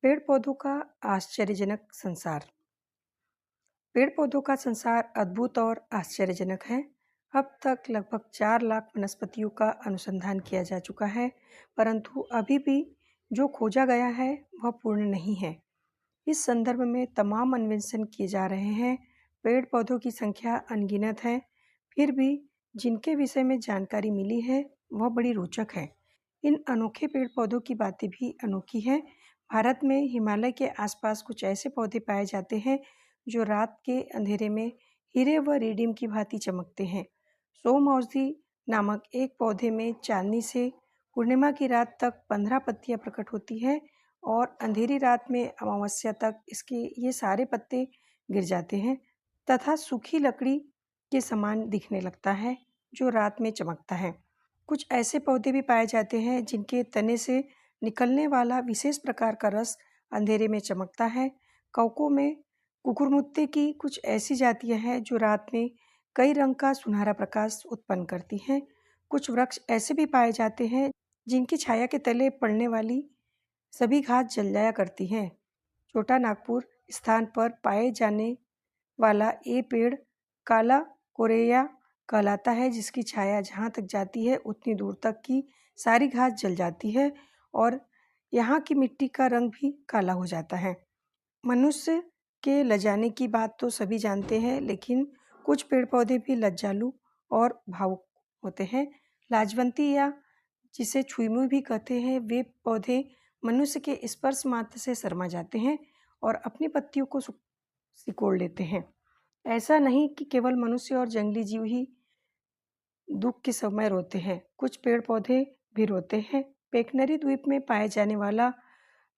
पेड़ पौधों का आश्चर्यजनक संसार। पेड़ पौधों का संसार अद्भुत और आश्चर्यजनक है। अब तक लगभग 4 लाख वनस्पतियों का अनुसंधान किया जा चुका है, परंतु अभी भी जो खोजा गया है वह पूर्ण नहीं है। इस संदर्भ में तमाम अन्वेषण किए जा रहे हैं। पेड़ पौधों की संख्या अनगिनत है, फिर भी जिनके विषय में जानकारी मिली है वह बड़ी रोचक है। इन अनोखे पेड़ पौधों की बातें भी अनोखी हैं। भारत में हिमालय के आसपास कुछ ऐसे पौधे पाए जाते हैं जो रात के अंधेरे में हीरे व रेडियम की भांति चमकते हैं। सोमौषधि नामक एक पौधे में चांदनी से पूर्णिमा की रात तक 15 पत्तियां प्रकट होती हैं और अंधेरी रात में अमावस्या तक इसके ये सारे पत्ते गिर जाते हैं तथा सूखी लकड़ी के समान दिखने लगता है जो रात में चमकता है। कुछ ऐसे पौधे भी पाए जाते हैं जिनके तने से निकलने वाला विशेष प्रकार का रस अंधेरे में चमकता है। कवकों में कुकुरमुत्ते की कुछ ऐसी जातियां हैं जो रात में कई रंग का सुनहरा प्रकाश उत्पन्न करती हैं। कुछ वृक्ष ऐसे भी पाए जाते हैं जिनकी छाया के तले पड़ने वाली सभी घास जल जाया करती हैं। छोटा नागपुर स्थान पर पाए जाने वाला ये पेड़ काला कोरेया कहलाता है, जिसकी छाया जहाँ तक जाती है उतनी दूर तक की सारी घास जल जाती है और यहाँ की मिट्टी का रंग भी काला हो जाता है। मनुष्य के लजाने की बात तो सभी जानते हैं, लेकिन कुछ पेड़ पौधे भी लज्जालु और भावुक होते हैं। लाजवंती या जिसे छुईमुई भी कहते हैं, वे पौधे मनुष्य के स्पर्श मात्र से शर्मा जाते हैं और अपनी पत्तियों को सिकोड़ लेते हैं। ऐसा नहीं कि केवल मनुष्य और जंगली जीव ही दुख के समय रोते हैं, कुछ पेड़ पौधे भी रोते हैं। पेकनरी द्वीप में पाए जाने वाला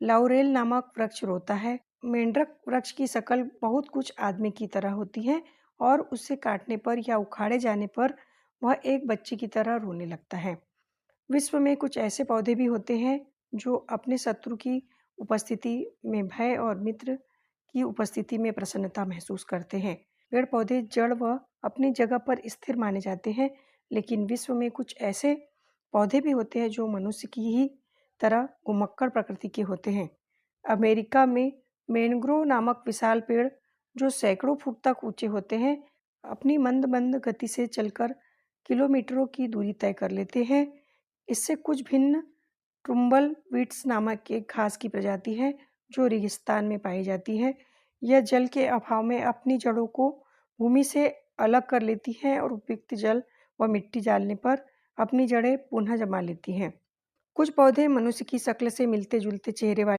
लाउरेल नामक वृक्ष रोता है। मेंढक वृक्ष की शक्ल बहुत कुछ आदमी की तरह होती है और उसे काटने पर या उखाड़े जाने पर वह एक बच्चे की तरह रोने लगता है। विश्व में कुछ ऐसे पौधे भी होते हैं जो अपने शत्रु की उपस्थिति में भय और मित्र की उपस्थिति में प्रसन्नता महसूस करते हैं। पेड़ पौधे जड़ व अपनी जगह पर स्थिर माने जाते हैं, लेकिन विश्व में कुछ ऐसे पौधे भी होते हैं जो मनुष्य की ही तरह घुमक्कड़ प्रकृति के होते हैं। अमेरिका में मैंग्रोव नामक विशाल पेड़ जो सैकड़ों फुट तक ऊंचे होते हैं, अपनी मंद मंद गति से चलकर किलोमीटरों की दूरी तय कर लेते हैं। इससे कुछ भिन्न ट्रुम्बल वीट्स नामक एक घास की प्रजाति है जो रेगिस्तान में पाई जाती है। यह जल के अभाव में अपनी जड़ों को भूमि से अलग कर लेती है और उपयुक्त जल व मिट्टी डालने पर अपनी जड़ें पुनः जमा लेती हैं। कुछ पौधे मनुष्य की शक्ल से मिलते जुलते चेहरे वाले